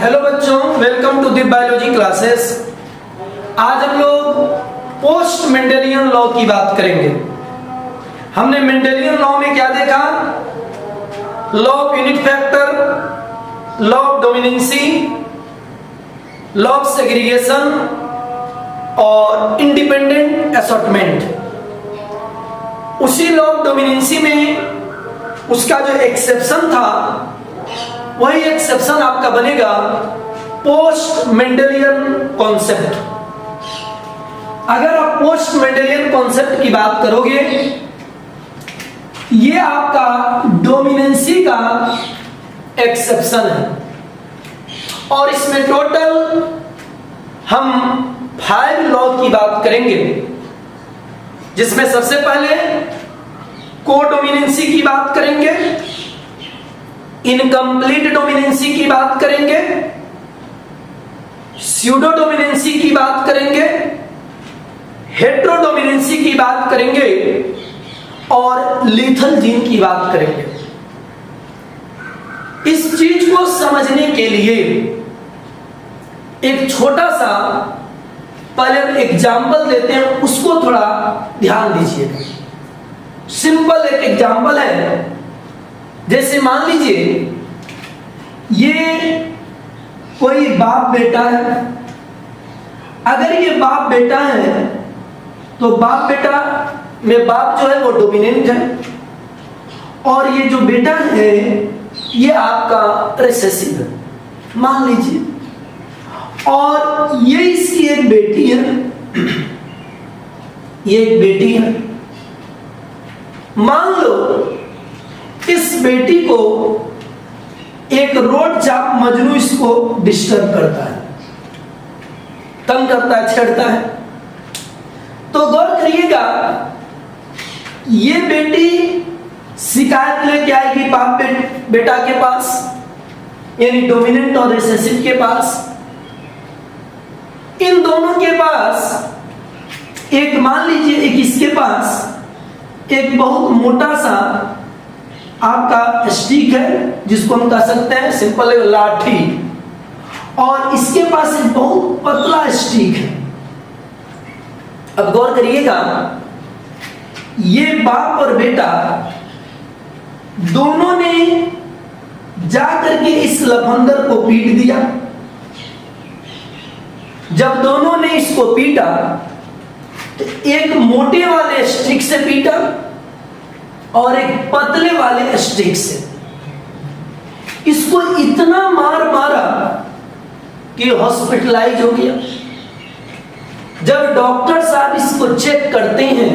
Hello बच्चों, welcome to the biology classes. आज हम लोग पोस्ट मेंडेलियन लॉ की बात करेंगे। हमने मेंडेलियन लॉ में क्या देखा? Law of unit factor, law of dominancy, law of segregation और इंडिपेंडेंट असॉर्टमेंट। उसी लॉ ऑफ डोमिनेंसी में उसका जो एक्सेप्शन था वही एक्सेप्शन आपका बनेगा पोस्ट मेंडेलियन कॉन्सेप्ट। अगर आप पोस्ट मेंडेलियन कॉन्सेप्ट की बात करोगे, ये आपका डोमिनेंसी का एक्सेप्शन है और इसमें टोटल हम 5 लॉ की बात करेंगे, जिसमें सबसे पहले कोडोमिनेंसी की बात करेंगे, इनकम्प्लीट डोमिनेंसी की बात करेंगे, स्यूडो डोमिनेंसी की बात करेंगे, हेट्रोडोमिनेंसी की बात करेंगे और लीथल जीन की बात करेंगे। इस चीज को समझने के लिए एक छोटा सा पहले हम एग्जाम्पल देते हैं, उसको थोड़ा ध्यान दीजिएगा। सिंपल एक एग्जाम्पल है, जैसे मान लीजिए ये कोई बाप बेटा है। अगर ये बाप बेटा है तो बाप बेटा में बाप जो है वो डोमिनेंट है और ये जो बेटा है ये आपका रिसेसिव है, मान लीजिए। और ये इसकी एक बेटी है, ये एक बेटी है। मान लो इस बेटी को एक रोड चाप मजनू इसको डिस्टर्ब करता है, तंग करता है, छेड़ता है। तो गौर करिएगा, ये बेटी शिकायत लेके आएगी बाप बेटा के पास, यानी डोमिनेंट और रिसेसिव के पास। इन दोनों के पास एक, मान लीजिए एक इसके पास एक बहुत मोटा सा आपका स्टिक है, जिसको हम कह सकते हैं सिंपल लाठी, और इसके पास एक बहुत पतला स्टिक है। अब गौर करिएगा, ये बाप और बेटा दोनों ने जाकर के इस लफंदर को पीट दिया। जब दोनों ने इसको पीटा तो एक मोटे वाले स्टिक से पीटा और एक पतले वाले स्टिक से। इसको इतना मार मारा कि हॉस्पिटलाइज हो गया। जब डॉक्टर साहब इसको चेक करते हैं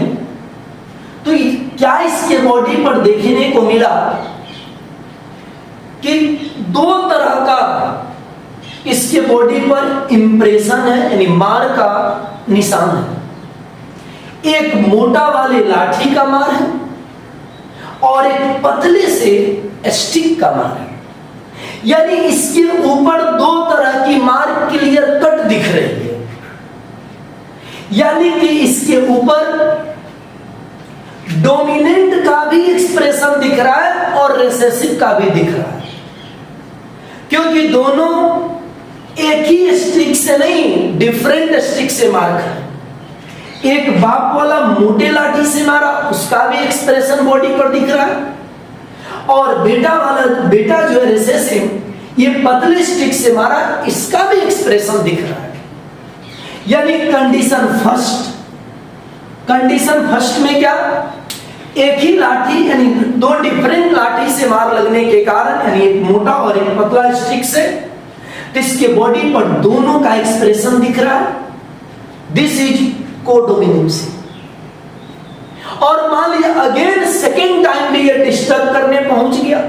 तो क्या इसके बॉडी पर देखने को मिला कि 2 तरह का इसके बॉडी पर इंप्रेशन है, यानी मार का निशान है। एक मोटा वाले लाठी का मार है और एक पतले से स्टिक का मार है। यानी इसके ऊपर 2 तरह की मार क्लियर कट दिख रही है। यानी कि इसके ऊपर डोमिनेंट का भी एक्सप्रेशन दिख रहा है और रिसेसिव का भी दिख रहा है, क्योंकि दोनों एक ही स्टिक से नहीं, डिफरेंट स्टिक से मार कर। एक बाप वाला मोटे लाठी से मारा, उसका भी एक्सप्रेशन बॉडी पर दिख रहा है, और बेटा जो है रिसेसिव, ये पतले स्टिक से मारा, इसका भी एक्सप्रेशन दिख रहा है। यानी कंडीशन फर्स्ट में क्या, एक ही लाठी यानी 2 डिफरेंट लाठी से मार लगने के कारण, यानी एक मोटा और एक पतला स्टिक से, इसके बॉडी पर दोनों का एक्सप्रेशन दिख रहा है। This is codominance. और मान लीजिए अगेन सेकेंड टाइम भी ये डिस्टर्ब करने पहुंच गया,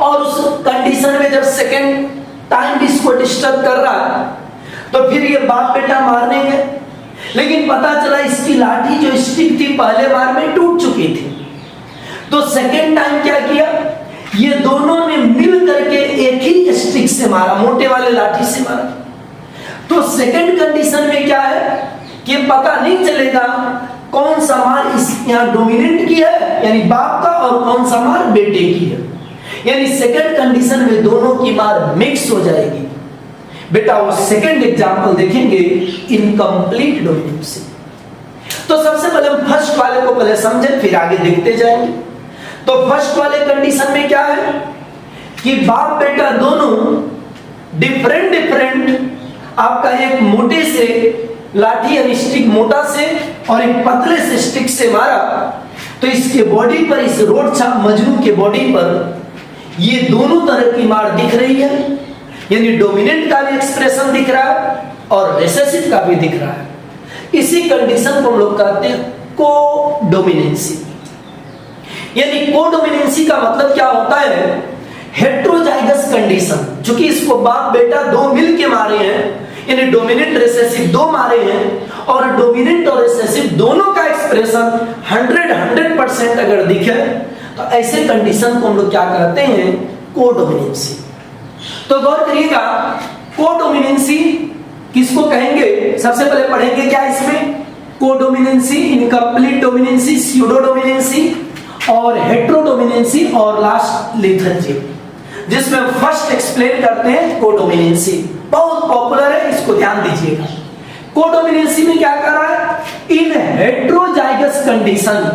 और उस कंडीशन में जब सेकेंड टाइम भी इसको डिस्टर्ब कर रहा है तो फिर ये बाप बेटा मारने गए, लेकिन पता चला इसकी लाठी जो स्टिक थी पहले बार में टूट चुकी थी। तो सेकेंड टाइम क्या किया, ये दोनों ने मिल करके एक ही स्टिक से मारा, मोटे वाले लाठी से मारा। तो सेकेंड कंडीशन में क्या है कि पता नहीं चलेगा कौन सा मार इस यहाँ डोमिनेंट की है यानी बाप का, और कौन सा मार बेटे की है। यानी सेकंड कंडीशन में दोनों की मार मिक्स हो जाएगी। बेटा वो सेकंड एग्जांपल देखेंगे इनकम्प्लीट डोमिनेंसी। तो सबसे पहले हम फर्स्ट वाले को पहले समझें, फिर आगे देखते जाएंगे। तो फर्स्ट वाले कंडीशन में क्या है कि बाप बेटा दोनों डिफरेंट आपका एक मोटे से लाठी यानी स्टिक मोटा से और एक पतले से स्टिक से मारा, तो इसके बॉडी पर, इस रोड छाप मजनू के बॉडी पर ये दोनों तरह की मार दिख रही है, यानी डोमिनेंट का भी एक्सप्रेशन दिख रहा है और रिसेसिव का भी दिख रहा है। इसी कंडीशन को हम लोग कहते हैं कोडोमिनेंसी। यानी कोडोमिनेंसी का मतलब क्या होता है, हेट्रोजाइगस कंडीशन, चूंकि इसको बाप बेटा दो मिल के मारे हैं, यानी डोमिनेंट रिसेसिव दो मारे हैं, और डोमिनेंट और रिसेसिव दोनों का एक्सप्रेशन 100% अगर दिखे तो ऐसे कंडीशन को हम लोग क्या कहते हैं, कोडोमिनेंसी। तो गौर करिएगा, कोडोमिनेंसी किसको कहेंगे, सबसे पहले पढ़ेंगे क्या इसमें, कोडोमिनेंसी, इनकम्प्लीट डोमिनेंसी, स्यूडो डोमिनेंसी और हेट्रोडोमिनेंसी और लास्ट लेथर्जी, जिसमें फर्स्ट एक्सप्लेन करते हैं कोडोमिनेंसी। बहुत पॉपुलर है, इसको ध्यान दीजिएगा। कोडोमिनेंसी में क्या कर रहा है, इन हेट्रोजाइगस कंडीशन,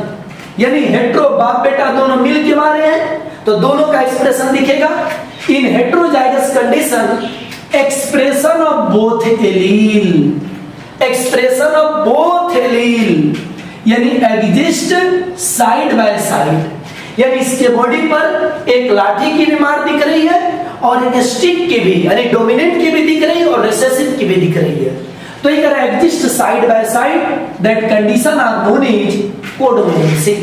यानी हेट्रो बाप बेटा दोनों मिल के मारे हैं तो दोनों का एक्सप्रेशन दिखेगा। इन heterozygous condition expression of both allele, expression of both allele यानी एग्जिस्ट साइड बाय साइड, यानी इसके बॉडी पर एक लाठी की भी मार दिख रही है और एक स्टिक की भी, यानी डोमिनेंट की भी दिख रही है और रिसेसिव की भी दिख रही है। तो ये कह रहा है exist side by side, that condition are known as codominance.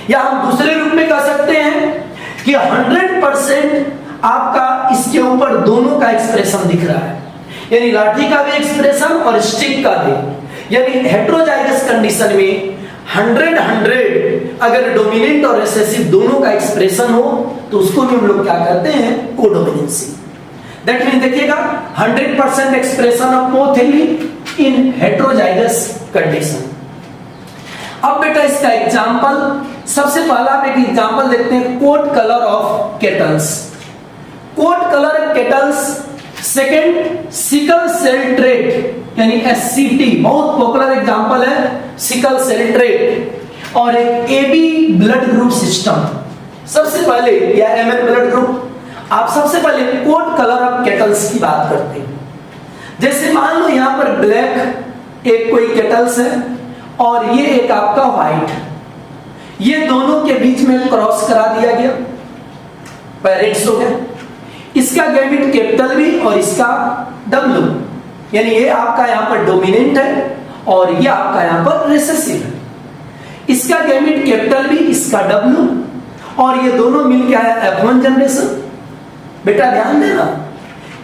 या हम दूसरे रूप में कह सकते हैं कि 100% आपका इसके ऊपर दोनों का एक्सप्रेशन दिख रहा है, यानी लाठी का भी एक्सप्रेशन और स्टिक का भी, यानी हेट्रोजाइगस कंडीशन में 100 अगर डोमिनेंट और रिसेसिव दोनों का एक्सप्रेशन हो तो उसको भी हम लोग क्या कहते हैं, कोडोमिनेंसी। दैट मीन देखिएगा 100% expression of both allele in heterozygous condition. अब बेटा इसका एग्जांपल, सबसे पहला आप एक एग्जांपल देखते हैं, coat colour of cattles. Coat colour cattles, second sickle cell trait यानी एससीटी, बहुत पॉपुलर एग्जांपल है सिकल सेल ट्रेट, और एक एबी ब्लड ग्रुप सिस्टम। सबसे पहले या एमएन ब्लड ग्रुप, आप सबसे पहले कोट कलर ऑफ केटल्स की बात करते हैं। जैसे मान लो यहां पर ब्लैक एक कोई केटल्स है और ये एक आपका व्हाइट, ये दोनों के बीच में क्रॉस करा दिया गया, पेरेंट्स हो गए, इसका गैमेट कैपिटल भी और इसका डब्ल्यू, यानी ये आपका यहां पर डोमिनेंट है और ये आपका यहां पर रिसेसिव है। इसका गैमेट कैपिटल भी, इसका डब्ल्यू, और ये दोनों मिलकर आया F1 जनरेशन। बेटा ध्यान देना,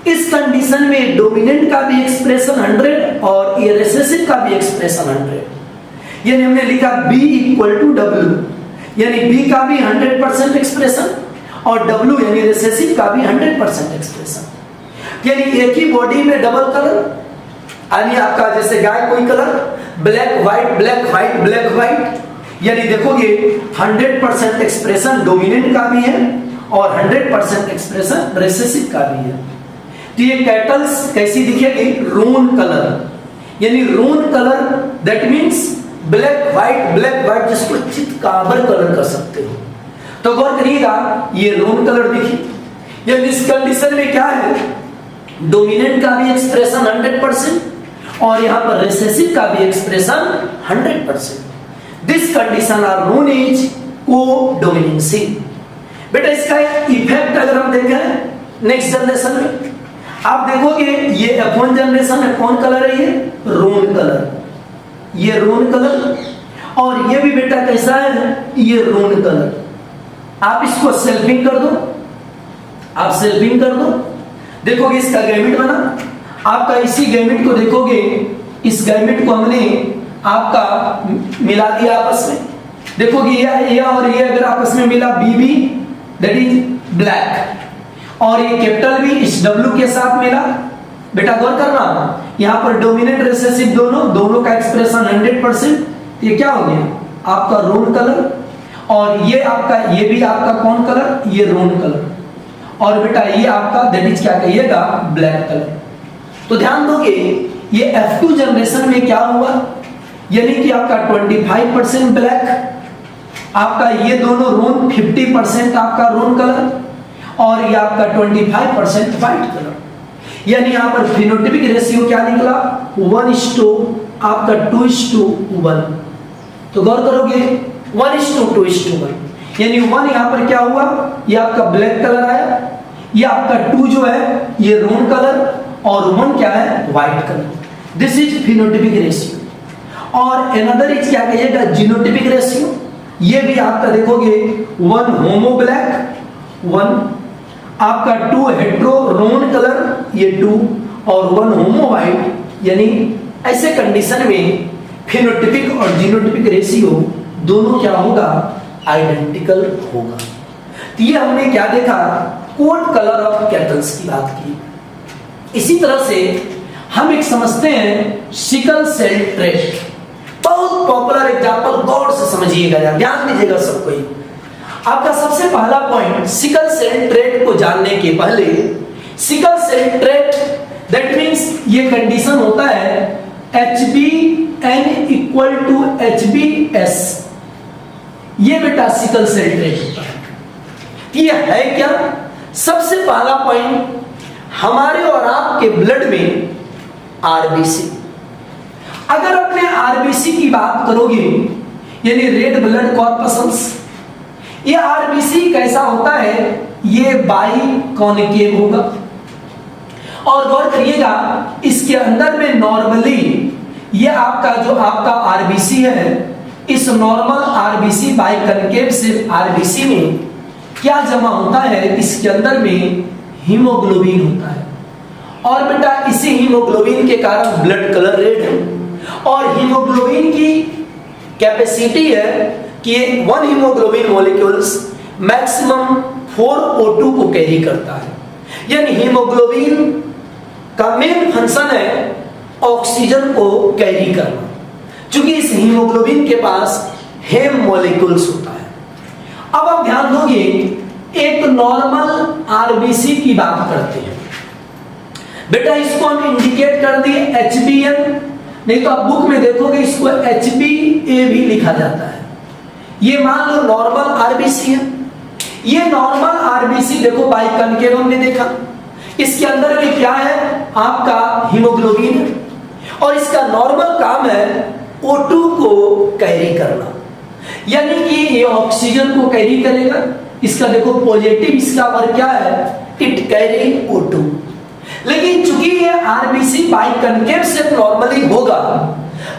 इस कंडीशन में डोमिनेंट का भी एक्सप्रेशन 100 और ये रिसेसिव का भी एक्सप्रेशन 100, यानी हमने लिखा B इक्वल टू डब्ल्यू, यानी B का भी 100% एक्सप्रेशन और W यानी रिसेसिव का भी 100% एक्सप्रेशन। यानी एक ही बॉडी में डबल कलर, यानी आपका जैसे गाय कोई colour, black white black white black white, यानी देखोगे 100% एक्सप्रेशन डोमिनेंट का भी है और 100% एक्सप्रेशन रिसेसिव का भी है। तो ये कैटल्स कैसी दिखेगी, रून कलर, यानी roan colour that means black white जिसको चितकाबर कलर कर सकते हो। तो गौर करिएगा, ये रून कलर दिखी, यानी इस कंडीशन में क्या है, डोमिनेंट का भी एक्सप्रेशन 100% और यहां पर रिसेसिव का भी expression 100%। This condition are known as codominance. बेटा इसका इफेक्ट अगर हम देखें नेक्स्ट जनरेशन में, आप देखोगे ये F1 जनरेशन है, कौन कलर है, ये रून कलर, ये रून कलर, और ये भी बेटा कैसा है, ये रून कलर। आप इसको सेल्फिंग कर दो, आप सेल्फिंग कर दो, देखोगे इसका गैमेट बना। आपका इसी गैमेट को देखोगे, इस गैमेट को हमने आपका मिला दिया आपस में, देखोगे ये और ये अगर आपस में मिला BB दैट इज ब्लैक, और ये कैपिटल भी इस W के साथ मिला। बेटा गौर करना, यहां पर डोमिनेंट रिसेसिव दोनों का एक्सप्रेशन 100%, ये क्या हो गया आपका रून कलर, और ये आपका, ये भी आपका कौन कलर, ये रून कलर। और बेटा ये आपका दैट इज क्या कहिएगा, ब्लैक कलर। तो ध्यान दोगे ये F2 जनरेशन में क्या हुआ, यानी कि आपका 25% ब्लैक, आपका ये दोनों रोन 50% आपका रोन कलर और ये आपका 25% व्हाइट कलर। यानी यहां पर फिनोटाइपिक रेशियो क्या निकला, 1:, आपका 2:1। तो गौर करोगे 1:2:1, यानी 1 यहां पर क्या हुआ, ये आपका ब्लैक कलर आया, ये आपका 2 जो है ये रोन कलर और 1 क्या है, white colour. This is phenotypic ratio. और अनदर इज क्या कहिएगा, जीनोटाइपिक रेशियो। ये भी आपका देखोगे 1 होमो ब्लैक 1, आपका 2 हेट्रो रोन कलर ये 2 और 1 होमो व्हाइट, यानी ऐसे कंडीशन में फिनोटाइपिक और जीनोटाइपिक रेशियो दोनों क्या होगा, आइडेंटिकल होगा। तो ये हमने क्या देखा, कोड कलर ऑफ कैटल्स की बात की। इसी तरह से हम एक समझते हैं सिकल सेल ट्रेट, बहुत पॉपुलर एग्जांपल, गौर से समझिएगा, ध्यान दीजिएगा सब कोई। आपका सबसे पहला पॉइंट, सिकल सेल ट्रेट को जानने के पहले, sickle cell trait that means ये कंडीशन होता है HbN = HbS, ये बेटा सिकल सेल ट्रेट होता है। ये है क्या, सबसे पहला पॉइंट, हमारे और आपके ब्लड में आरबीसी, अगर अपने आरबीसी की बात करोगे यानी रेड ब्लड कॉर्पसल्स, ये आरबीसी कैसा होता है, ये बाई कॉन्केव होगा। और गौर करिएगा इसके अंदर में नॉर्मली ये आपका जो आपका आरबीसी है, इस नॉर्मल आरबीसी बाई कॉन्केव से आरबीसी में क्या जमा होता है, इसके अंदर में हीमोग्लोबिन होता है। और बेटा इसी हीमोग्लोबिन के कारण ब्लड कलर रेड है। और हीमोग्लोबिन की कैपेसिटी है कि 1 हीमोग्लोबिन मॉलिक्यूल्स मैक्सिमम 4 O2 को कैरी करता है। यानी हीमोग्लोबिन का मेन फंक्शन है ऑक्सीजन को कैरी करना, क्योंकि इस हीमोग्लोबिन के पास हेम मॉलिक्यूल्स होता है। अब आप ध्यान दोगे, एक नॉर्मल आरबीसी की बात करते हैं बेटा, इसको हम इंडिकेट कर दिए HbN, नहीं तो आप बुक में देखोगे इसको HbA भी लिखा जाता है। ये मान लो नॉर्मल आरबीसी है, ये नॉर्मल आरबीसी देखो बाई कॉन्केव हमने देखा, इसके अंदर में क्या है, आपका हीमोग्लोबिन है और इसका नॉर्मल काम है O2 को कैरी करना, यानी कि ये ऑक्सीजन को कैरी करेगा। इसका देखो पॉजिटिव, इसका वर्क क्या है, इट कैरी O2। लेकिन चूंकि ये आरबीसी बाई कॉन्केव से नॉर्मली होगा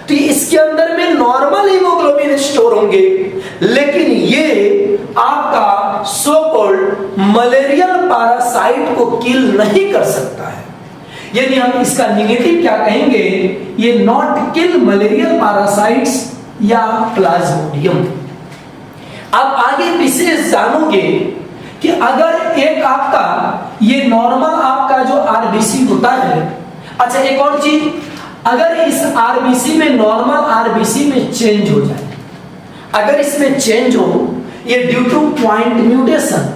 तो इसके अंदर में नॉर्मल हीमोग्लोबिन स्टोर होंगे, लेकिन ये आपका सो कॉल्ड मलेरियल पैरासाइट को किल नहीं कर सकता है। यानी हम इसका नेगेटिव क्या कहेंगे, ये नॉट किल मलेरियल पैरासाइट्स या प्लाज्मोडियम। आप आगे विशेष जानोगे कि अगर एक आपका ये नॉर्मल आपका जो आरबीसी होता है, अच्छा एक और चीज, अगर इस आरबीसी में नॉर्मल आरबीसी में चेंज हो जाए, अगर इसमें चेंज हो, ये ड्यू टू पॉइंट म्यूटेशन,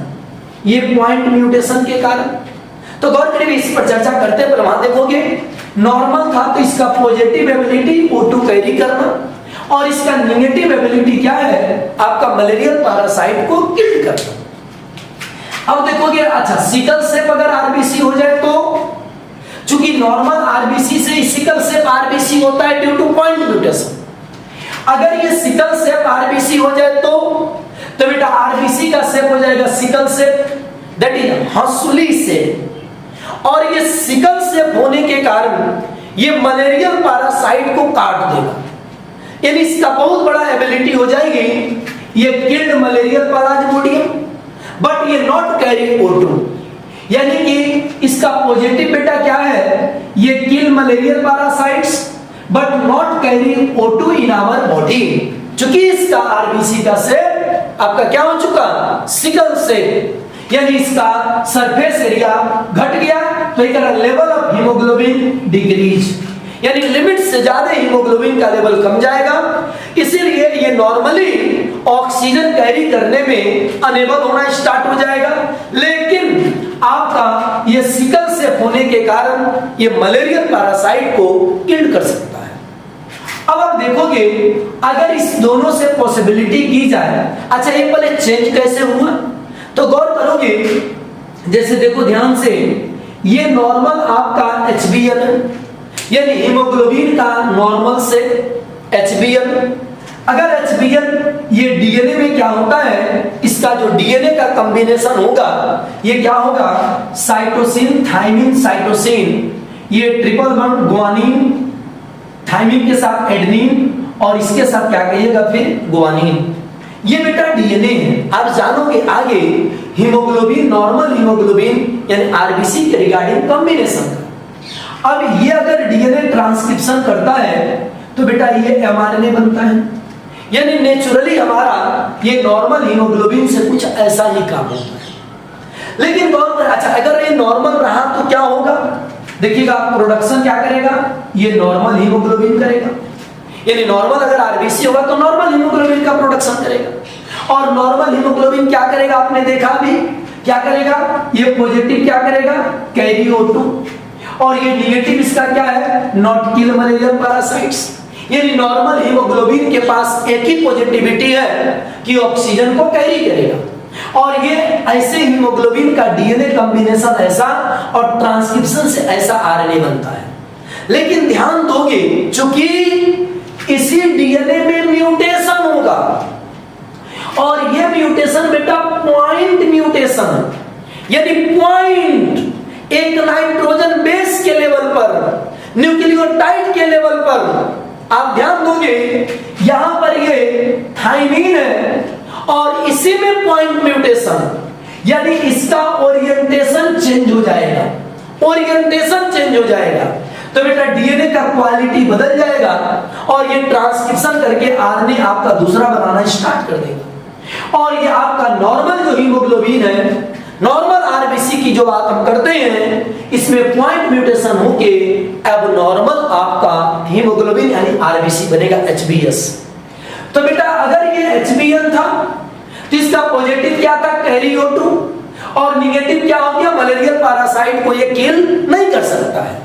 ये पॉइंट म्यूटेशन के कारण, तो गौर करिए इस पर चर्चा करते हैं। पर वहां देखोगे नॉर्मल था तो इसका पॉजिटिव एबिलिटी O2 कैरी करना और इसका नेगेटिव एबिलिटी क्या है, आपका मलेरियल पैरासाइट को किल करना। अब देखोगे अच्छा सिकल सेप अगर आरबीसी हो जाए तो, चूंकि नॉर्मल आरबीसी से सिकल सेप आरबीसी होता है ड्यू टू पॉइंट म्यूटेशन, अगर ये सिकल सेप आरबीसी हो जाए तो बेटा आरबीसी का सेप हो जाएगा सिकल सेप, दैट इज हंसुली सेप। और ये सिकल सेप होने के कारण ये मलेरियल पैरासाइट को काट देगा, यानी इसका बहुत बड़ा एबिलिटी हो जाएगी, ये किल्ड मलेरियल प्लाज्मोडियम बट ये नॉट कैरी O2, यानी कि इसका पॉजिटिव बेटा क्या है, ये kill malarial parasites but not carry O2 in our body. चूंकि इसका आरबीसी का सेप आपका क्या हो चुका, सिकल सेप, यानी इसका सरफेस एरिया घट गया, तो एक लेवल ऑफ हीमोग्लोबिन डिक्रीज, यानी लिमिट से ज्यादा हीमोग्लोबिन का लेवल कम जाएगा, इसीलिए ये नॉर्मली ऑक्सीजन कैरी करने में अनेबल होना स्टार्ट हो जाएगा। लेकिन आपका ये सिकल सेल होने के कारण ये मलेरियल पैरासाइट को किल कर सकता है। अब आप देखोगे अगर इस दोनों से पॉसिबिलिटी की जाए, अच्छा ये पहले चेंज कैसे हुआ तो गौर करोगे, जैसे देखो ध्यान से, ये नॉर्मल आपका HBl यानी हीमोग्लोबिन का नॉर्मल से HBl, अगर HBl ये डीएनए में क्या होता है, इसका जो डीएनए का कॉम्बिनेशन होगा ये क्या होगा, साइटोसिन थाइमिन साइटोसिन, ये ट्रिपल बॉन्ड गुआनिन, थाइमिन के साथ एडेनिन और इसके साथ क्या कहिएगा फिर गुआनिन, ये बेटा डीएनए है। आप जानोगे आगे हीमोग्लोबिन, नॉर्मल हीमोग्लोबिन यानी आरबीसी के रिगार्डिंग कॉम्बिनेशन का। अब ये अगर डीएनए ट्रांसक्रिप्शन करता है तो बेटा ये एमआरएनए बनता है, यानी नेचुरली हमारा ये नॉर्मल हीमोग्लोबिन से कुछ ऐसा ही काम होता है। लेकिन गौर कर, अच्छा अगर ये नॉर्मल रहा तो क्या होगा, देखिएगा प्रोडक्शन क्या करेगा, ये नॉर्मल हीमोग्लोबिन करेगा, यानी नॉर्मल अगर आरबीसी होगा तो नॉर्मल हीमोग्लोबिन का प्रोडक्शन करेगा। और नॉर्मल हीमोग्लोबिन क्या करेगा, आपने देखा भी क्या करेगा, ये पॉजिटिव क्या करेगा, कैरी O2, और ये नेगेटिव इसका क्या है, नॉट किल मलेरियल पैरासाइट्स, यानी नॉर्मल हीमोग्लोबिन के पास एक ही पॉजिटिविटी है कि ऑक्सीजन को कैरी करेगा, और ये ऐसे हीमोग्लोबिन का डीएनए कॉम्बिनेशन ऐसा और ट्रांसक्रिप्शन से ऐसा आरएनए बनता है। लेकिन ध्यान दोगे चूंकि इसी डीएनए में म्यूटेशन होगा, और ये म्यूटेशन बेटा पॉइंट म्यूटेशन, यानी पॉइंट एक नाइट्रोजन बेस के लेवल पर, न्यूक्लियोटाइड के लेवल पर, आप ध्यान दोगे यहां पर ये थाइमिन है और इसी में पॉइंट म्यूटेशन, यानी इसका ओरिएंटेशन चेंज हो जाएगा, ओरिएंटेशन चेंज हो जाएगा तो बेटा डीएनए का क्वालिटी बदल जाएगा और ये ट्रांसक्रिप्शन करके आरएनए आपका दूसरा बनाना स्टार्ट कर देगा। और ये आपका नॉर्मल जो हीमोग्लोबिन है, नॉर्मल आरबीसी की जो बात हम करते हैं, इसमें पॉइंट म्यूटेशन होके एबनॉर्मल आपका हीमोग्लोबिन यानी आरबीसी बनेगा HbS। तो बेटा अगर ये HbL था तो इसका पॉजिटिव क्या था, कैरी O2, और नेगेटिव क्या हो गया, मलेरियल पैरासाइट को ये किल नहीं कर सकता है।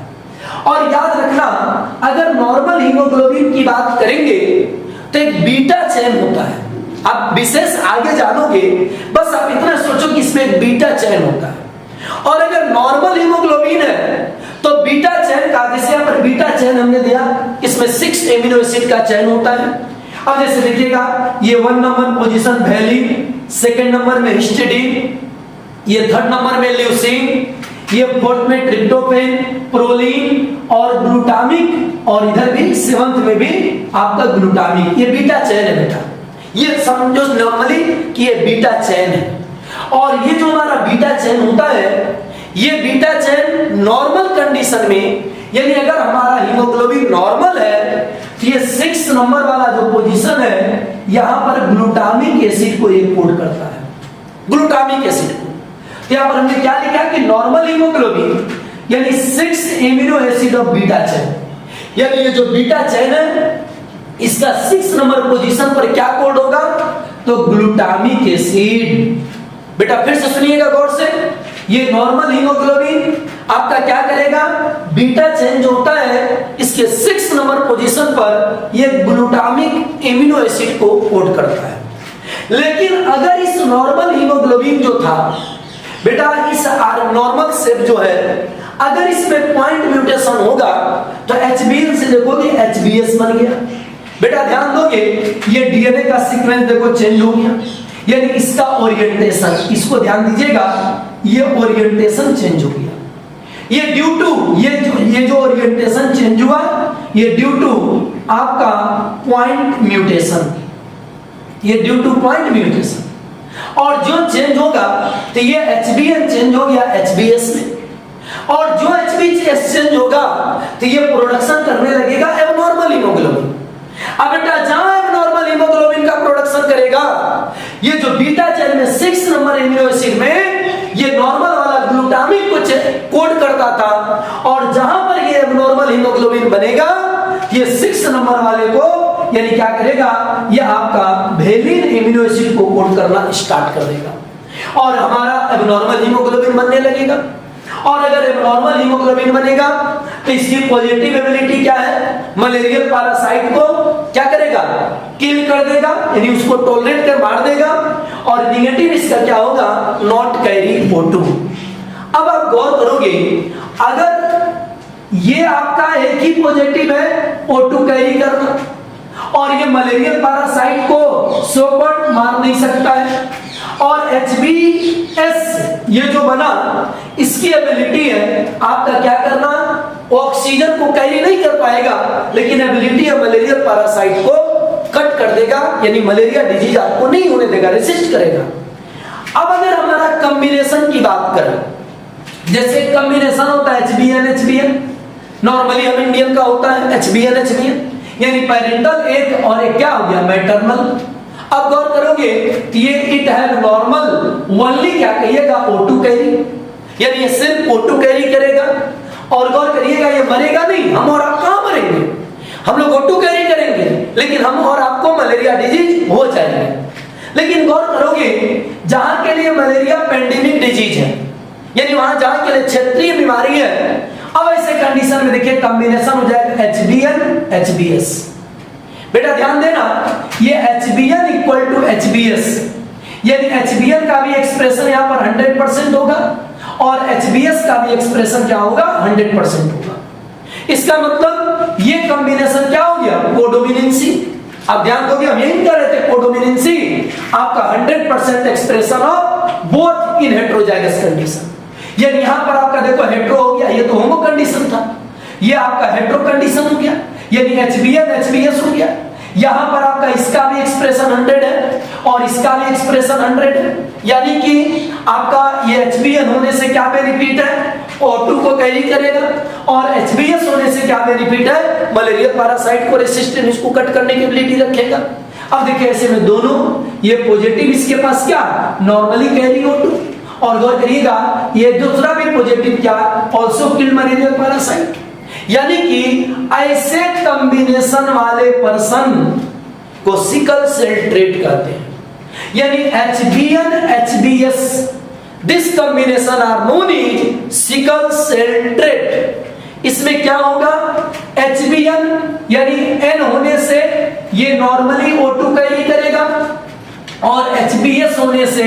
और याद रखना अगर नॉर्मल हीमोग्लोबिन की बात करेंगे तो एक बीटा चेन होता है, आप विशेष आगे जानोगे, बस आप इतना सोचो कि इसमें एक बीटा चेन होता है। और अगर नॉर्मल हीमोग्लोबिन है तो बीटा चेन का, जैसे यहां पर बीटा चेन हमने दिया, इसमें 6 एमिनो एसिड का चेन होता है। अब जैसे देखिएगा ये 1 number position valine, 2nd number में हिस्टिडीन, ये 3rd नंबर में ल्यूसीन, ये 4th में ट्रिप्टोफैन, प्रोलीन और ग्लूटामिक, और इधर भी 7th में भी आपका ग्लूटामिक, ये बीटा चेन है बेटा। ये समझो नॉर्मली कि ये बीटा चेन है, और ये जो हमारा बीटा चेन होता है, ये बीटा चेन नॉर्मल कंडीशन में, यानी अगर हमारा हीमोग्लोबिन नॉर्मल है तो ये 6 नंबर वाला जो पोजीशन है यहां पर ग्लूटामिक एसिड को ये कोड करता है, ग्लूटामिक एसिड को। तो यहां पर हमने क्या लिखा कि नॉर्मल हीमोग्लोबिन यानी 6 amino acid of beta chain, यानी ये जो बीटा चेन है इसका 6 नंबर पोजीशन पर क्या कोड होगा, तो ग्लूटामिक एसिड। बेटा फिर से सुनिएगा गौर से, ये नॉर्मल हीमोग्लोबिन आपका क्या करेगा, बीटा चेन जो होता है इसके 6 नंबर पोजीशन पर ये ग्लूटामिक एमिनो एसिड को कोड करता है। लेकिन अगर इस नॉर्मल हीमोग्लोबिन जो था बेटा, इस नॉर्मल शेप जो है, अगर इसमें पॉइंट म्यूटेशन होगा तो HbL से देखोगे HbS बन गया। बेटा ध्यान दोगे ये डीएनए का सीक्वेंस देखो चेंज हो गया, यानी इसका ओरिएंटेशन, इसको ध्यान दीजिएगा, ये ओरिएंटेशन चेंज हो गया। ये ड्यू टू ये जो ओरिएंटेशन चेंज हुआ, ये ड्यू टू आपका पॉइंट म्यूटेशन, ये ड्यू टू पॉइंट म्यूटेशन। और जो चेंज होगा तो ये HbL चेंज हो गया HbS में, और जो HbS चेंज होगा तो ये प्रोडक्शन करने लगेगा एबनॉर्मल हीमोग्लोबिन। अब बेटा जहां एबनॉर्मल हीमोग्लोबिन का प्रोडक्शन करेगा, ये जो बीटा चेन में 6 नंबर एमिनो एसिड में ये नॉर्मल वाला ग्लूटामिक को कोड करता था, और जहां पर ये एबनॉर्मल हीमोग्लोबिन बनेगा ये 6 नंबर वाले को यानी क्या करेगा, ये आपका वेलिन एमिनो एसिड को कोड करना स्टार्ट कर देगा। और हमारा एबनॉर्मल हीमोग्लोबिन बनने लगेगा। और अगर एबनॉर्मल हीमोग्लोबिन बनेगा तो इसकी पॉजिटिव एबिलिटी क्या है, मलेरियल पैरासाइट को क्या करेगा, किल कर देगा, यानी उसको टॉलरेट कर मार देगा। और निगेटिव इसका क्या होगा, नॉट कैरी O2। अब आप गौर करोगे, अगर ये आपका एक ही पॉजिटिव है O2 कैरी करना, और ये मलेरियल पैरासाइट को सोकर मार नहीं सकता है, और HBS ये जो बना इसकी एबिलिटी है आपका क्या करना, ऑक्सीजन को कैरी नहीं कर पाएगा, लेकिन एबिलिटी है मलेरियल पैरासाइट को कट कर देगा, यानी मलेरिया डिजीज आपको नहीं होने देगा, रेसिस्ट करेगा। अब अगर हमारा कॉम्बिनेशन की बात करें, जैसे कॉम्बिनेशन होता है HBN नॉर्मली हम इंडियन का होता है HBN, यानी पेरेंटल एक और एक क्या हो गया, मैटरनल। अब गौर करोगे कि ये इट हैव नॉर्मल ओनली क्या कहिएगा, O2 कैरी, यानी ये सिर्फ O2 कैरी करेगा। और गौर करिएगा ये मरेगा नहीं, हम और आप कहां मरेंगे, हम लोग O2 कैरी करेंगे, लेकिन हम और आपको मलेरिया डिजीज हो जाएंगे। लेकिन गौर करोगे जहां के लिए मलेरिया पेंडेमिक डिजीज है, यानी वहां जहां के लिए क्षेत्रीय बीमारी है, अब ऐसे कंडीशन में देखिए कॉम्बिनेशन हो जाएगा HBN-HBS। बेटा ध्यान देना, ये HBN इक्वल टू HBS, यानी HBN का भी एक्सप्रेशन यहां पर 100% होगा और HBS का भी एक्सप्रेशन क्या होगा, 100% होगा। इसका मतलब ये कॉम्बिनेशन क्या हो गया, कोडोमिनेंसी। अब ध्यान दोगे, हम यही कर रहे थे, कोडोमिनेंसी आपका 100% expression of both in heterozygous condition. यानी यहां पर आपका देखो हेटेरो हो गया, ये तो होमो कंडीशन था, ये आपका हेटेरो कंडीशन हो गया, यानी HBN-HBS हो गया। यहां पर आपका इसका भी एक्सप्रेशन 100 है और इसका भी एक्सप्रेशन 100 है, यानी कि आपका ये HBN होने से क्या बेनिफिट है, O2 को कैरी करेगा, और HBS होने से क्या बेनिफिट है, मलेरिया पैरासाइट को रेसिस्टेंट, इसको कट करने की एबिलिटी रखेगा। अब देखिए ऐसे में दोनों, ये पॉजिटिव इसके पास क्या नॉर्मली कैरी O2, और गौर करिएगा ये दूसरा भी पॉजिटिव क्या, ऑल्सो किल्ड मलेरिया पैरासाइट। यानी कि ऐसे कॉम्बिनेशन वाले पर्सन को सिकल सेल ट्रेट कहते हैं, यानी HBN-HBS, this combination are known as sickle cell trait. इसमें क्या होगा, HBN यानी N होने से ये नॉर्मली O2 कैरी करेगा, और HBS होने से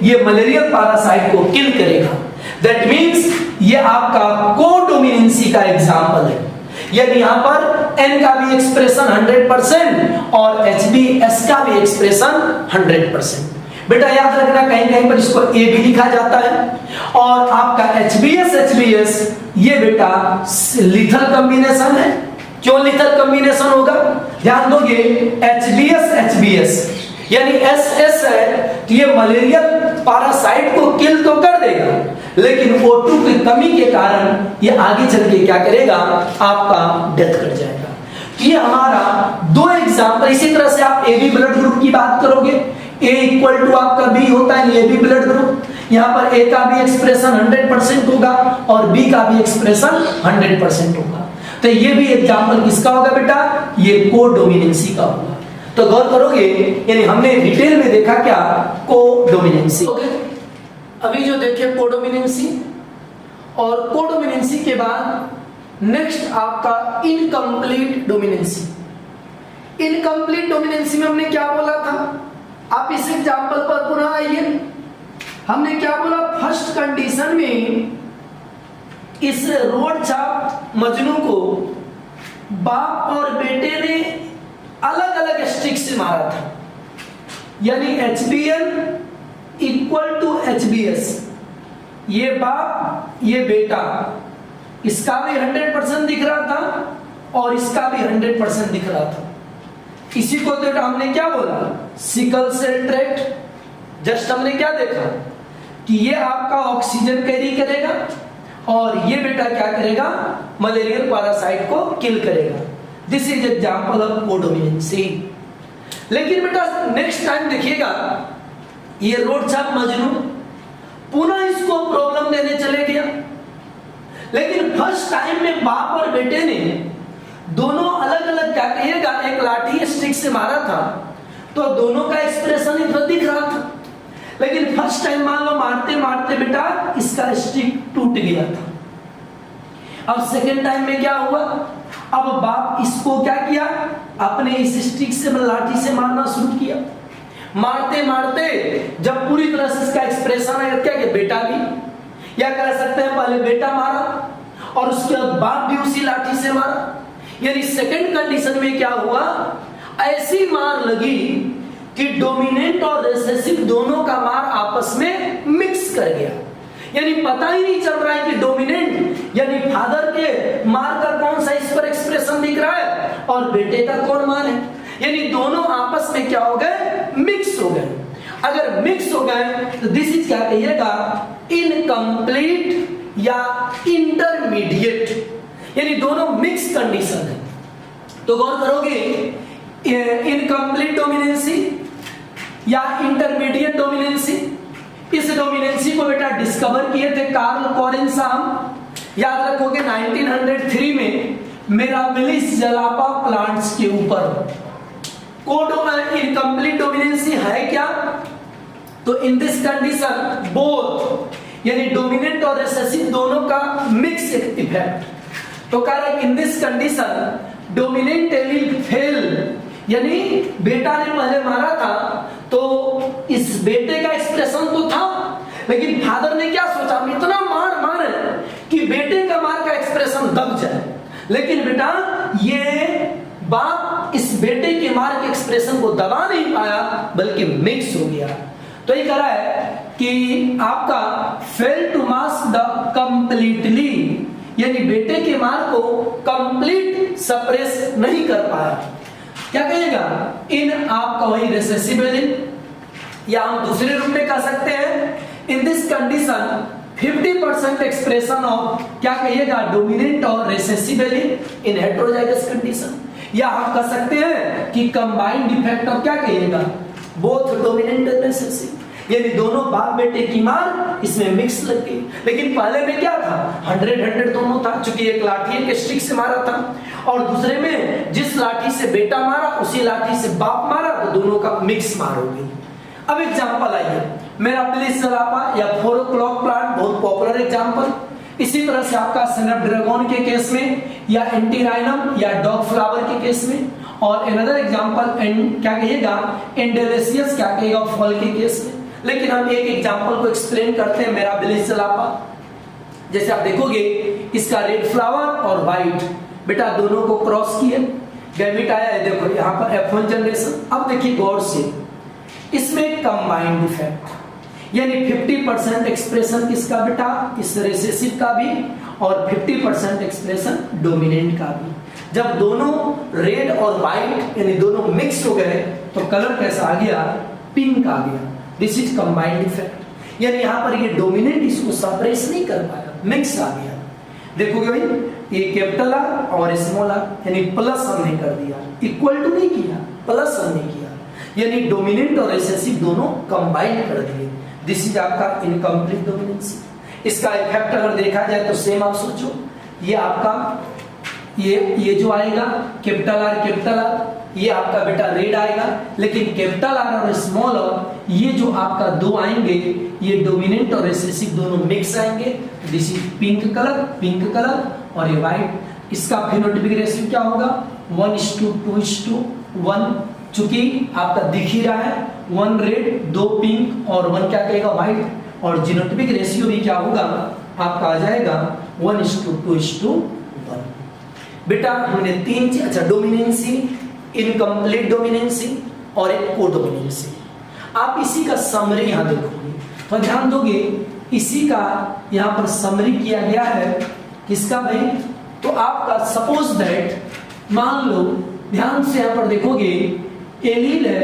ये मलेरियल पैरासाइट को किल करेगा। दैट मींस ये आपका कोडोमिनेंसी का एग्जांपल है, यानी यहां पर N का भी एक्सप्रेशन 100% और HBS का भी एक्सप्रेशन 100%। बेटा याद रखना, कहीं कहीं पर इसको A भी लिखा जाता है, और आपका HBS ये बेटा लिथल कॉम्बिनेशन है। क्यों लिथल कॉम्बिनेशन होगा, ध्यान दोगे, HBS यानी SS है तो ये मलेरियल पैरासाइट को किल तो कर देगा, लेकिन O2 की कमी के कारण ये आगे चल के क्या करेगा, आपका डेथ कर जाएगा। तो ये हमारा दो एग्जांपल। इसी तरह से आप AB ब्लड ग्रुप की बात करोगे, A इक्वल टू आपका B होता है, AB ब्लड ग्रुप, यहाँ पर A का भी एक्सप्रेशन 100% होगा और B का भी एक्सप्रेशन 100% होगा। तो ये भी एग्जांपल किसका होगा बेटा, ये कोडोमिनेंसी का होगा। तो गौर करोगे, यानी हमने डिटेल में देखा क्या, कोडोमिनेंसी। अभी जो देखे कोडोमिनेंसी, और कोडोमिनेंसी के बाद नेक्स्ट आपका इनकम्प्लीट डोमिनेंसी। इनकम्प्लीट डोमिनेंसी में हमने क्या बोला था, आप इस एग्जांपल पर पुनः आइए। हमने क्या बोला, फर्स्ट कंडीशन में इस रोड छाप मजनू को बाप और बेटे ने अलग अलग स्टिक से मारा था, यानी HBN इक्वल टू HBS, ये बाप ये बेटा, इसका भी 100% दिख रहा था और इसका भी 100% दिख रहा था। इसी को तो हमने क्या बोला, सिकल सेल ट्रेट। जस्ट हमने क्या देखा कि ये आपका ऑक्सीजन कैरी करेगा और ये बेटा क्या करेगा, मलेरियल पैरासाइट को किल करेगा। This is example of codominance. लेकिन बेटा नेक्स्ट टाइम देखिएगा, ये रोड छाप मजनू पुनः इसको प्रॉब्लम देने चले गया, लेकिन फर्स्ट टाइम में बाप और बेटे ने दोनों अलग अलग क्या कहिएगा, एक लाठी स्टिक से मारा था, तो दोनों का एक्सप्रेशन इधर दिख रहा था। लेकिन फर्स्ट टाइम मान लो मारते मारते बेटा इसका स्टिक टूट गया था। अब सेकेंड टाइम में क्या हुआ, अब बाप इसको क्या किया, अपने इस स्टिक से लाठी से मारना शुरू किया। मारते मारते जब पूरी तरह से इसका एक्सप्रेशन आया क्या कि बेटा भी, या कह सकते हैं पहले बेटा मारा और उसके बाद बाप भी उसी लाठी से मारा। यानी सेकंड कंडीशन में क्या हुआ, ऐसी मार लगी कि डोमिनेंट और रिसेसिव दोनों का मार आपस में मिक्स कर गया। यानी पता ही नहीं चल रहा है कि डोमिनेंट यानी फादर के मार का कौन सा इस पर एक्सप्रेशन दिख रहा है और बेटे का कौन मार है। यानी दोनों आपस में क्या हो गए, मिक्स हो गए। अगर मिक्स हो गए तो दिस इज क्या कहिएगा, इनकम्प्लीट या इंटरमीडिएट, यानी दोनों मिक्स कंडीशन है। तो गौर करोगे, इनकम्प्लीट डोमिनेंसी या इंटरमीडिएट डोमिनेंसी, इस डोमिनेंसी को बेटा डिस्कवर किए थे कार्ल कोरेनसाम। याद रखोगे 1903 में मिराबिलिस जलापा प्लांट्स के ऊपर इनकम्प्लीट डोमिनेंसी है क्या, तो इन दिस कंडीशन बोथ यानी डोमिनेंट और रिसेसिव दोनों का मिक्स इफेक्ट। तो कह रहा है in this condition dominant allele fail, यानी बेटा ने पहले मारा था तो इस बेटे का एक्सप्रेशन तो था, लेकिन फादर ने क्या सोचा, इतना मार मारे कि बेटे का मार का एक्सप्रेशन दब जाए। लेकिन बेटा ये बाप इस बेटे के मार के एक्सप्रेशन को दबा नहीं पाया बल्कि मिक्स हो गया। तो ये कह रहा है कि आपका fail to mask the completely, यानी बेटे के मार को कंप्लीट सप्रेस नहीं कर पाया। क्या कहेगा, इन आपका वही रिसेसिव एलील, या हम दूसरे रूप में कह सकते हैं इन दिस कंडीशन 50% एक्सप्रेशन ऑफ क्या कहिएगा डोमिनेंट और रिसेसिव एलील इन हेटेरोजाइगस कंडीशन, या हम कह सकते हैं कि कंबाइंड इफेक्ट ऑफ क्या कहिएगा बोथ डोमिनेंट और रिसेसिव, यानी दोनों बाप बेटे की मार इसमें मिक्स लग गई। लेकिन पहले में क्या था, 100 दोनों था, चूंकि एक लाठी एक स्टिक से मारा था, और दूसरे में जिस लाठी से बेटा मारा उसी लाठी से बाप मारा, तो दोनों का मिक्स मार हो गई। अब एग्जांपल आइए, मिराबिलिस जलापा या 4 o'clock प्लांट बहुत पॉपुलर एग्जांपल। इसी तरह से आपका स्नैपड्रैगन के केस में, या एंटीराइनम या डॉग फ्लावर के केस में, और अनदर एग्जांपल क्या कहिएगा एंडेलेसियस क्या कहिएगा फल के केस में। लेकिन हम एक एग्जांपल को एक्सप्लेन करते हैं मिराबिलिस जलापा। जैसे आप देखोगे इसका रेड फ्लावर और व्हाइट, बेटा दोनों को क्रॉस किए, गैमेट आया है, देखो यहाँ पर F1 जनरेशन। अब देखिए गौर से, इसमें कंबाइंड इफेक्ट यानी 50% एक्सप्रेशन किसका बेटा, इस रिसेसिव का भी, और 50% एक्सप्रेशन डोमिनेंट का भी। जब दोनों रेड और व्हाइट यानी दोनों मिक्स हो गए तो कलर कैसा आ गया, पिंक आ गया। दिस इज कंबाइंड इफेक्ट, यानी यहाँ पर ये डोमिनेंट इसको सप्रेस नहीं कर पाया, मिक्स आ गया। देखोगे भाई ये कैपिटल आर और स्मॉल आर, यानी प्लस हमने कर दिया, इक्वल टू नहीं किया, प्लस हमने किया, यानी डोमिनेंट और रिसेसिव दोनों कंबाइन कर दिए। दिस इज आपका इनकम्प्लीट डोमिनेंसी। इसका इफेक्ट अगर देखा जाए तो सेम आप सोचो, ये आपका ये जो आएगा कैपिटल आर ये आपका बेटा रेड आएगा, लेकिन कैपिटल आर और स्मॉल आर ये जो आपका दो आएंगे ये डोमिनेंट और रिसेसिव दोनों मिक्स आएंगे। दिस इज पिंक कलर और ये व्हाइट। इसका फिनोटाइपिक रेशियो क्या होगा 1:2:1, चूंकि आपका दिख ही रहा है 1 रेड 2 पिंक और 1 क्या कहेगा व्हाइट, और जीनोटाइपिक रेशियो भी क्या होगा आपका आ जाएगा 1:2:1। बेटा हमने 3 चीज, अच्छा डोमिनेंसी, इनकम्प्लीट डोमिनेंसी और एक कोडोमिनेंसी। आप इसी का समरी यहां देखोगे तो ध्यान दोगे, इसी का यहां पर समरी किया गया है किसका भाई, तो आपका सपोज दैट मान लो ध्यान से यहां पर देखोगे एलील है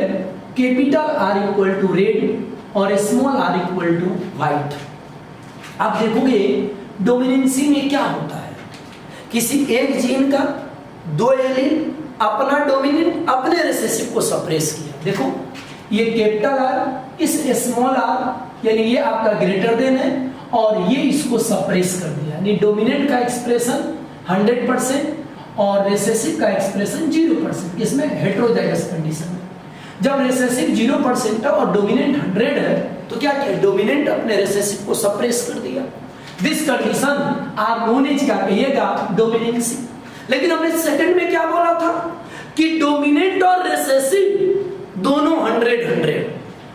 capital R equal to red और small R equal to white. आप देखोगे डोमिनेंसी में क्या होता है, किसी एक जीन का 2 एलील अपना डोमिनेंट अपने रिसेसिव को सप्रेस किया। देखो ये कैपिटल आर इस स्मॉल आर यानी ये आपका ग्रेटर देन है और ये इसको सप्रेस कर दिया, यानी डोमिनेंट का एक्सप्रेशन 100% और रिसेसिव का एक्सप्रेशन 0%। इसमें हेटेरोजाइगस कंडीशन है। जब रिसेसिव 0% है और डोमिनेंट 100 है तो क्या किया, डोमिनेंट अपने रिसेसिव को सप्रेस कर दिया। This condition are known as क्या कहिएगा, डोमिनेंसी। लेकिन हमने सेकंड में क्या बोला था कि डोमिनेंट और रिसेसिव दोनों 100-100।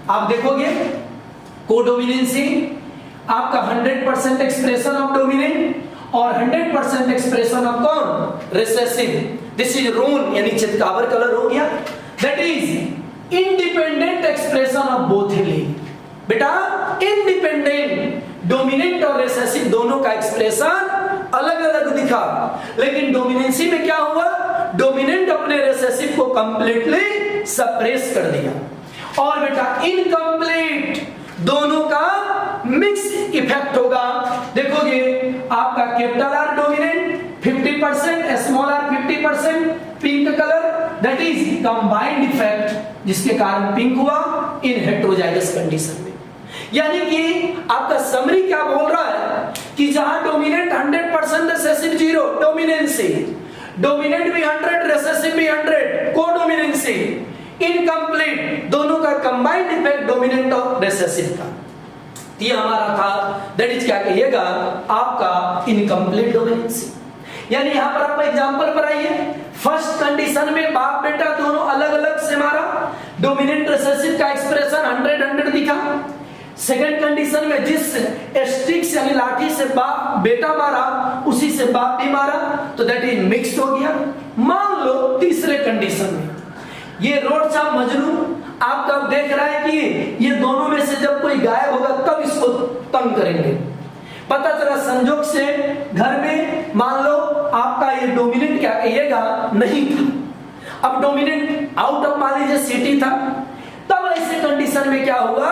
आप देखोगे कोडोमिनेंसी आपका 100% एक्सप्रेशन ऑफ डोमिनेंट और 100% एक्सप्रेशन ऑफ कौन, रिसेसिव। दिस इज रोन यानी चितकाबर कलर हो गया। That is independent expression of both allele. बेटा इंडिपेंडेंट डोमिनेंट और रिसेसिव दोनों का एक्सप्रेशन अलग अलग दिखा, लेकिन डोमिनेंसी में क्या हुआ, डोमिनेंट अपने रिसेसिव को कंप्लीटली सप्रेस कर दिया। और बेटा इनकम्प्लीट दोनों का मिक्स इफेक्ट होगा। देखोगे आपका capital R dominant 50%, small R 50%, pink colour, that is combined effect, जिसके कारण पिंक हुआ इन हेटेरोजाइगस कंडीशन में। यानी कि आपका समरी क्या बोल रहा है कि जहां डोमिनेंट 100%, रिसेसिव 0, डोमिनेंसी, डोमिनेंट भी 100, रिसेसिव भी 100, कोडोमिनेंसी, इनकम्प्लीट दोनों का कंबाइंड इफेक्ट डोमिनेंट और रिसेसिव का, ये हमारा था। दैट इज क्या कहिएगा, आपका इनकम्प्लीट डोमिनेंसी। यानी यहां पर आप एग्जांपल पर आइए। फर्स्ट कंडीशन में बाप बेटा दोनों अलग अलग से मारा, डोमिनेंट रिसेसिव का एक्सप्रेशन 100-100 दिखा। सेकंड कंडीशन में जिस स्टिक्स यानी लाठी से बाप बेटा मारा उसी से बाप भी मारा, तो दैट इज मिक्स्ड हो गया। मान लो तीसरे कंडीशन में ये रोड छाप मजनू आपका देख रहा है कि ये दोनों में से जब कोई गायब होगा तब इसको तंग करेंगे। पता चला संजोग से घर में मान लो आपका ये डोमिनेंट क्या कहिएगा नहीं था, अब डोमिनेंट आउट ऑफ मान लीजिए सिटी था, तब ऐसे कंडीशन में क्या हुआ,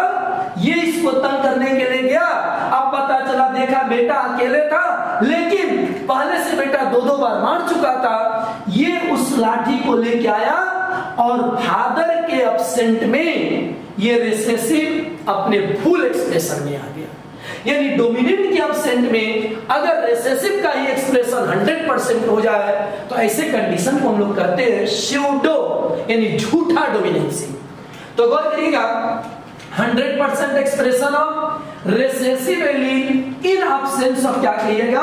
ये इसको तंग करने के लिए गया। अब पता चला देखा बेटा अकेले था, लेकिन पहले से बेटा 2-2 बार मार चुका था। ये उस लाठी को लेके आया और फादर के एब्सेंट में ये रिसेसिव अपने फुल एक्सप्रेशन में आ गया। यानी डोमिनेंट के एब्सेंट में अगर रिसेसिव का ही एक्सप्रेशन 100% हो जाए तो ऐसे कंडीशन को हम लोग करते हैं स्यूडो यानी झूठा डोमिनेंसी। तो गौर करिएगा 100% expression of recessive allele in absence of क्या कहिएगा,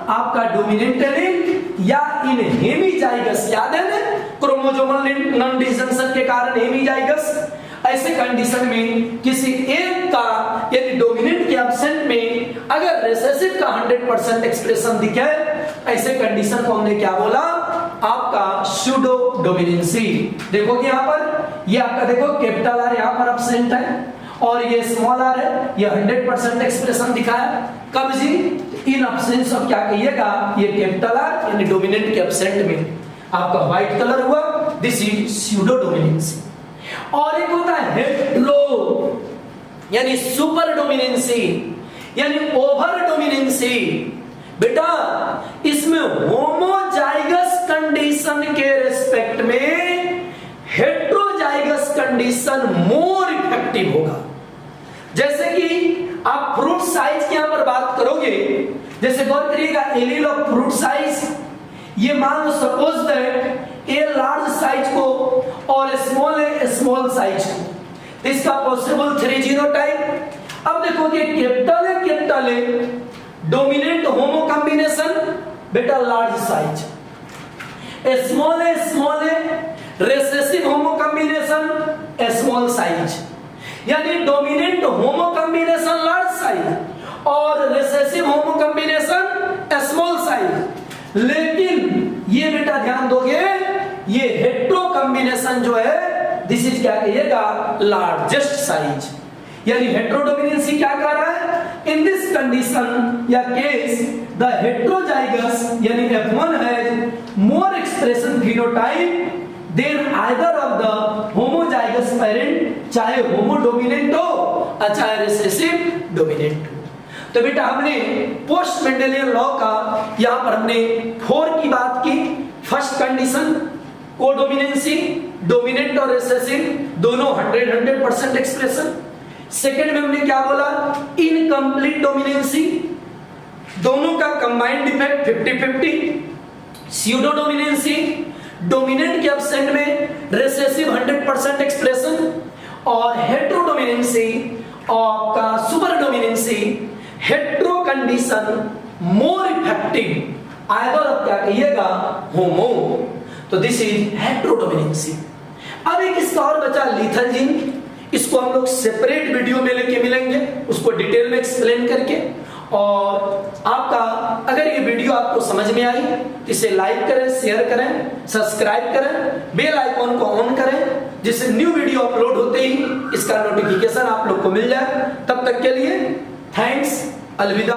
आपका डोमिनेंट एलील या इन हेमीजाइगस, याद है ना क्रोमोसोमल नॉन डिसजंक्शन के कारण हेमीजाइगस। ऐसे कंडीशन में किसी एक का यानी डोमिनेंट के एब्सेंट में अगर रिसेसिव का 100% एक्सप्रेशन दिखे, ऐसे कंडीशन को हमने क्या बोला, आपका स्यूडो डोमिनेंसी। देखोगे यहाँ पर ये आपका देखो कैपिटल आर यहाँ पर एब्सेंट है और ये स्मॉल आर है, ये 100% एक्सप्रेशन दिखाया। कब जी, इन एब्सेंस ऑफ क्या कहिएगा, ये कैपिटल आर यानी डोमिनेंट के एब्सेंट में आपका व्हाइट कलर हुआ, दिस इज स्यूडो डोमिनेंसी। और एक होता है हेटेरो यानी सुपर डोमिनेंसी यानी ओवर डोमिनेंसी। बेटा इसमें होमोजाइगस कंडीशन के रिस्पेक्ट में हेटेरोजाइगस कंडीशन मोर इफेक्टिव होगा। जैसे कि आप फ्रूट साइज की यहां पर बात करोगे, जैसे गौर करिएगा एलील ऑफ फ्रूट साइज, ये मान लो suppose that A large size को और स्मॉल है स्मॉल साइज को, इसका पॉसिबल 3 जीनोटाइप। अब देखोगे कैपिटल है डोमिनेंट होमो कॉम्बिनेशन बेटा लार्ज साइज, स्मॉल है रिसेसिव होमो कॉम्बिनेशन स्मॉल साइज, यानी डोमिनेंट होमो कॉम्बिनेशन लार्ज साइज और रिसेसिव होमो कॉम्बिनेशन स्मॉल साइज। लेकिन ये बेटा ध्यान दोगे ये हेटेरो कॉम्बिनेशन जो है दिस इज क्या कहिएगा, लार्जेस्ट साइज। यानी हेटेरोडोमिनेंसी क्या कर रहा है, इन दिस कंडीशन या केस द हेटेरोजाइगस यानी F1 has more expression phenotype than either of the homozygous parent, चाहे होमो डोमिनेंट हो चाहे रिसेसिव डोमिनेंट हो। तो बेटा हमने पोस्ट मेंडेलियन लॉ का यहां पर हमने 4 की बात की। फर्स्ट कंडीशन कोडोमिनेंसी, डोमिनेंट और रिसेसिव दोनों 100% एक्सप्रेशन। सेकंड में हमने क्या बोला, इनकम्प्लीट डोमिनेंसी, दोनों का combined effect 50-50। Pseudo dominancy, dominant के एब्सेंट में रिसेसिव 100% एक्सप्रेशन। और हेटेरोडोमिनेंसी और आपका super dominancy, hetero condition, more effective, either आप क्या कहिएगा, होमो। तो दिस इज हेट्रो डोमिनेंसी। अब एक इसका और बचा लीथल जीन, इसको हम लोग सेपरेट वीडियो में लेके मिलेंगे, उसको डिटेल में एक्सप्लेन करके। और आपका अगर ये वीडियो आपको समझ में आई तो इसे लाइक करें, शेयर करें, सब्सक्राइब करें, बेल आइकॉन को ऑन करें, जिससे न्यू वीडियो अपलोड होते ही इसका नोटिफिकेशन आप लोग को मिल जाए। तब तक के लिए थैंक्स, अलविदा।